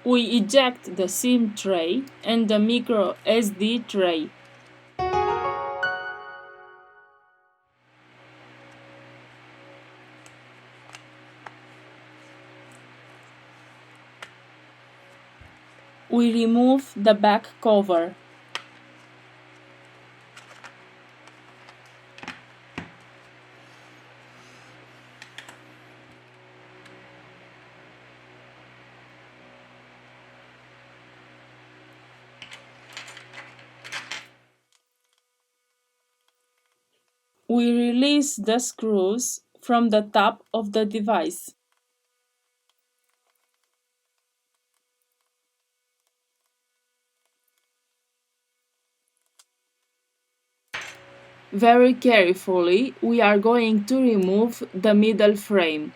We eject the SIM tray and the micro SD tray. We remove the back cover. We release the screws from the top of the device. Very carefully, we are going to remove the middle frame.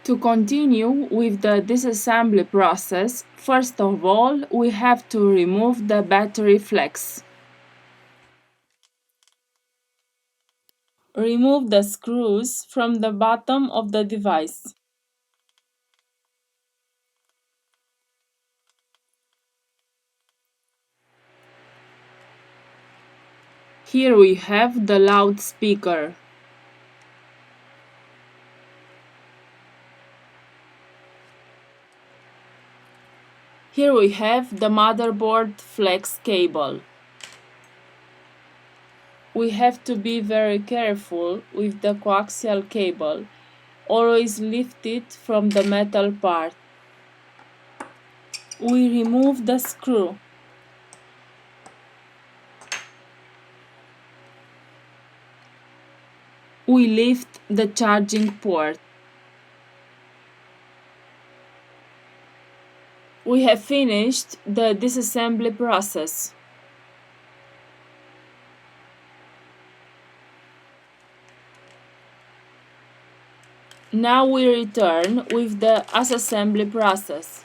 To continue with the disassembly process, first of all, we have to remove the battery flex. Remove the screws from the bottom of the device. Here we have the loudspeaker. Here we have the motherboard flex cable. We have to be very careful with the coaxial cable. Always lift it from the metal part. We remove the screw. We lift the charging port. We have finished the disassembly process. Now we return with the assembly process.